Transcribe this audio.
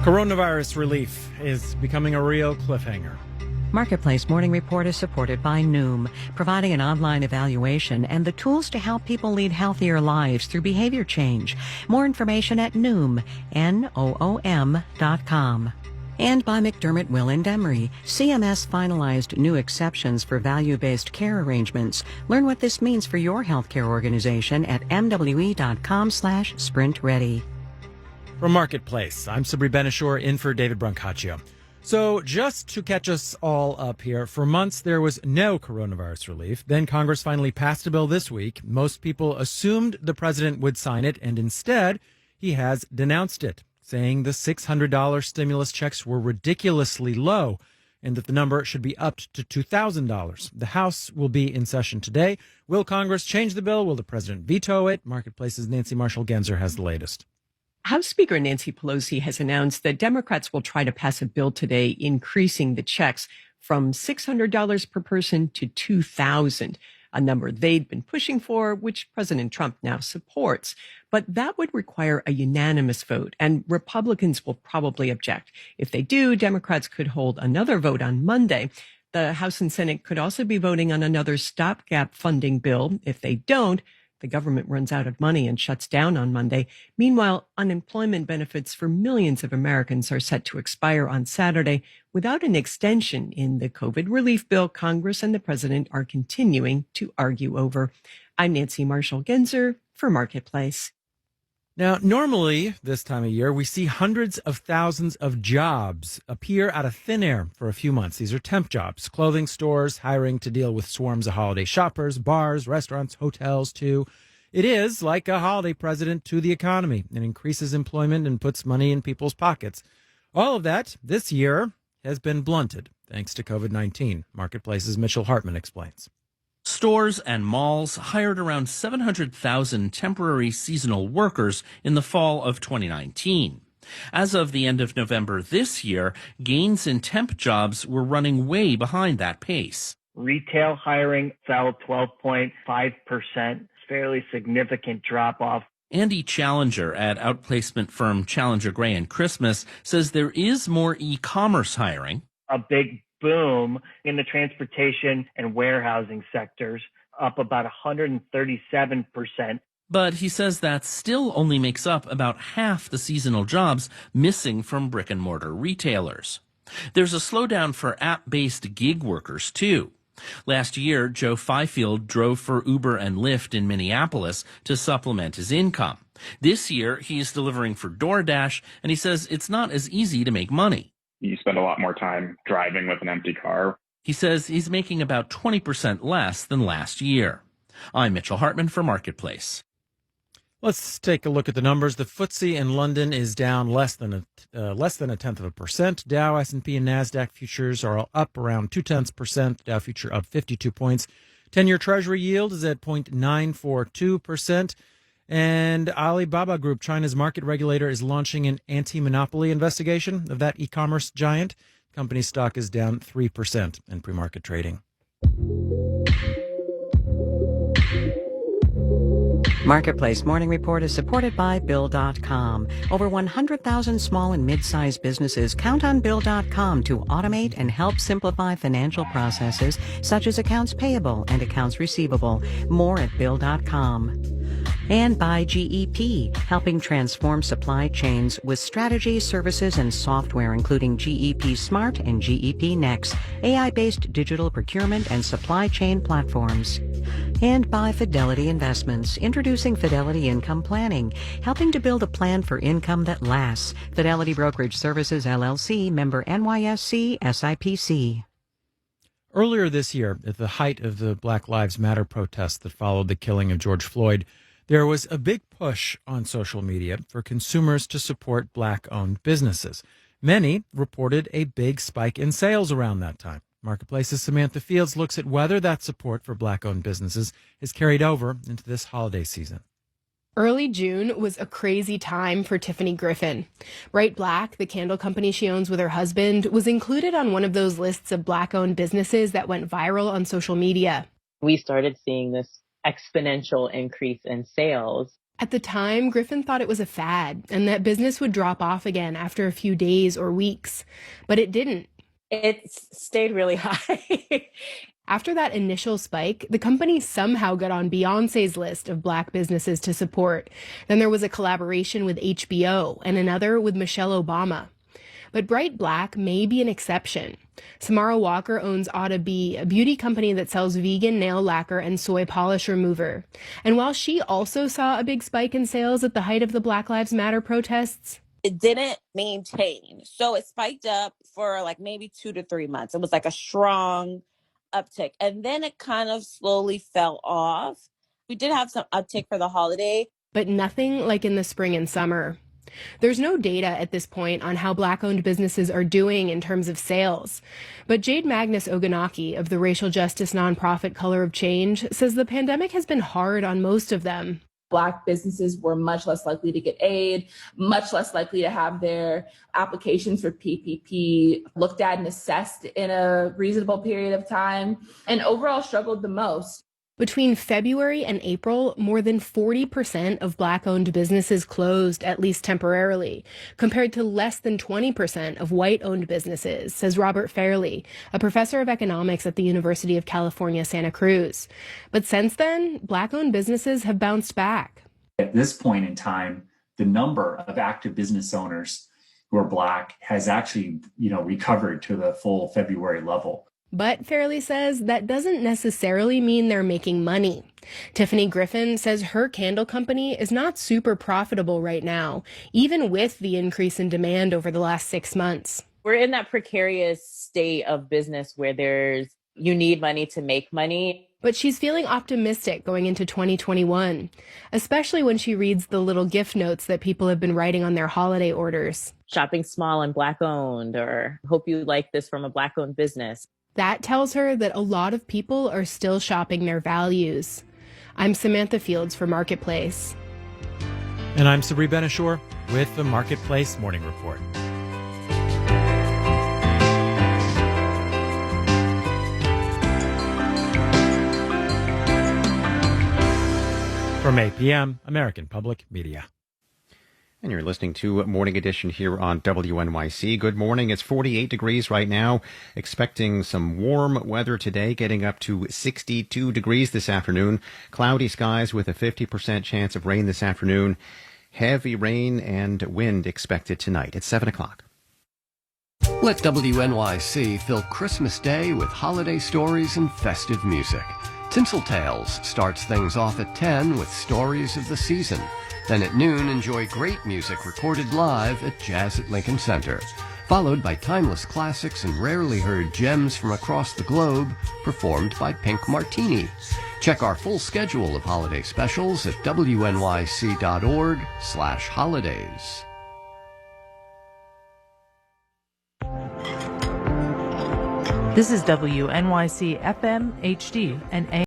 Coronavirus relief is becoming a real cliffhanger. Marketplace Morning Report is supported by Noom, providing an online evaluation and the tools to help people lead healthier lives through behavior change. More information at Noom, Noom.com. And by McDermott Will & Emery. CMS finalized new exceptions for value-based care arrangements. Learn what this means for your healthcare organization at MWE.com/SprintReady. From Marketplace, I'm Sabri Benishore in for David Brancaccio. So just to catch us all up here, for months there was no coronavirus relief. Then Congress finally passed a bill this week. Most people assumed the president would sign it, and instead he has denounced it, saying the $600 stimulus checks were ridiculously low and that the number should be upped to $2,000. The House will be in session today. Will Congress change the bill? Will the president veto it? Marketplace's Nancy Marshall-Genzer has the latest. House Speaker Nancy Pelosi has announced that Democrats will try to pass a bill today increasing the checks from $600 per person to $2,000, a number they'd been pushing for, which President Trump now supports. But that would require a unanimous vote, and Republicans will probably object. If they do, Democrats could hold another vote on Monday. The House and Senate could also be voting on another stopgap funding bill. If they don't, the government runs out of money and shuts down on Monday. Meanwhile, unemployment benefits for millions of Americans are set to expire on Saturday without an extension in the COVID relief bill Congress and the president are continuing to argue over. I'm Nancy Marshall-Genzer for Marketplace. Now, normally this time of year, we see hundreds of thousands of jobs appear out of thin air for a few months. These are temp jobs, clothing stores hiring to deal with swarms of holiday shoppers, bars, restaurants, hotels, too. It is like a holiday present to the economy. It increases employment and puts money in people's pockets. All of that this year has been blunted thanks to COVID-19. Marketplace's Mitchell Hartman explains. Stores and malls hired around 700,000 temporary seasonal workers in the fall of 2019. As of the end of November this year, gains in temp jobs were running way behind that pace. Retail hiring fell 12.5%, fairly significant drop-off. Andy Challenger at outplacement firm Challenger Gray and Christmas says there is more e-commerce hiring. A big boom in the transportation and warehousing sectors, up about 137%. But he says that still only makes up about half the seasonal jobs missing from brick and mortar retailers. There's a slowdown for app-based gig workers, too. Last year, Joe Fifield drove for Uber and Lyft in Minneapolis to supplement his income. This year, he's delivering for DoorDash, and he says it's not as easy to make money. You spend a lot more time driving with an empty car. He says he's making about 20% less than last year. I'm Mitchell Hartman for Marketplace. Let's take a look at the numbers. The FTSE in London is down less than a tenth of a percent. Dow, S&P, and NASDAQ futures are all up around 0.2%. Dow future up 52 points. 10-year Treasury yield is at 0.942%. And Alibaba Group, China's market regulator, is launching an anti-monopoly investigation of that e-commerce giant. The company's stock is down 3% in pre-market trading. Marketplace Morning Report is supported by Bill.com. Over 100,000 small and mid-sized businesses count on Bill.com to automate and help simplify financial processes such as accounts payable and accounts receivable. More at Bill.com. And by GEP, helping transform supply chains with strategy, services, and software, including GEP Smart and GEP Next, AI-based digital procurement and supply chain platforms. And by Fidelity Investments, introducing Fidelity Income Planning, helping to build a plan for income that lasts. Fidelity Brokerage Services, LLC, member NYSE, SIPC. Earlier this year, at the height of the Black Lives Matter protests that followed the killing of George Floyd, there was a big push on social media for consumers to support Black-owned businesses. Many reported a big spike in sales around that time. Marketplace's Samantha Fields looks at whether that support for Black-owned businesses is carried over into this holiday season. Early June was a crazy time for Tiffany Griffin. Bright Black, the candle company she owns with her husband, was included on one of those lists of Black-owned businesses that went viral on social media. We started seeing this exponential increase in sales. At the time, Griffin thought it was a fad and that business would drop off again after a few days or weeks, but it didn't. It stayed really high. After that initial spike, the company somehow got on Beyoncé's list of Black businesses to support. Then there was a collaboration with HBO and another with Michelle Obama. But Bright Black may be an exception. Samara Walker owns Oughta Be, a beauty company that sells vegan nail lacquer and soy polish remover. And while she also saw a big spike in sales at the height of the Black Lives Matter protests, It didn't maintain. So it spiked up for like maybe 2 to 3 months. It was like a strong uptick. And then it kind of slowly fell off. We did have some uptick for the holiday. but nothing like in the spring and summer. There's no data at this point on how Black-owned businesses are doing in terms of sales. But Jade Magnus Ogunaki of the racial justice nonprofit Color of Change says the pandemic has been hard on most of them. Black businesses were much less likely to get aid, much less likely to have their applications for PPP looked at and assessed in a reasonable period of time, and overall struggled the most. Between February and April, more than 40% of Black-owned businesses closed, at least temporarily, compared to less than 20% of white-owned businesses, says Robert Fairley, a professor of economics at the University of California, Santa Cruz. But since then, Black-owned businesses have bounced back. At this point in time, the number of active business owners who are Black has actually, recovered to the full February level. But Fairley says that doesn't necessarily mean they're making money. Tiffany Griffin says her candle company is not super profitable right now, even with the increase in demand over the last 6 months. We're in that precarious state of business where you need money to make money. But she's feeling optimistic going into 2021, especially when she reads the little gift notes that people have been writing on their holiday orders. Shopping small and Black owned, or hope you like this from a Black owned business. That tells her that a lot of people are still shopping their values. I'm Samantha Fields for Marketplace. And I'm Sabri Benishore with the Marketplace Morning Report. From 8 p.m., American Public Media. And you're listening to Morning Edition here on WNYC. Good morning. It's 48 degrees right now. Expecting some warm weather today, getting up to 62 degrees this afternoon. Cloudy skies with a 50% chance of rain this afternoon. Heavy rain and wind expected tonight at 7 o'clock. Let WNYC fill Christmas Day with holiday stories and festive music. Tinsel Tales starts things off at 10 with stories of the season. Then at noon, enjoy great music recorded live at Jazz at Lincoln Center, followed by timeless classics and rarely heard gems from across the globe, performed by Pink Martini. Check our full schedule of holiday specials at wnyc.org/holidays. This is WNYC FM, HD, and AM.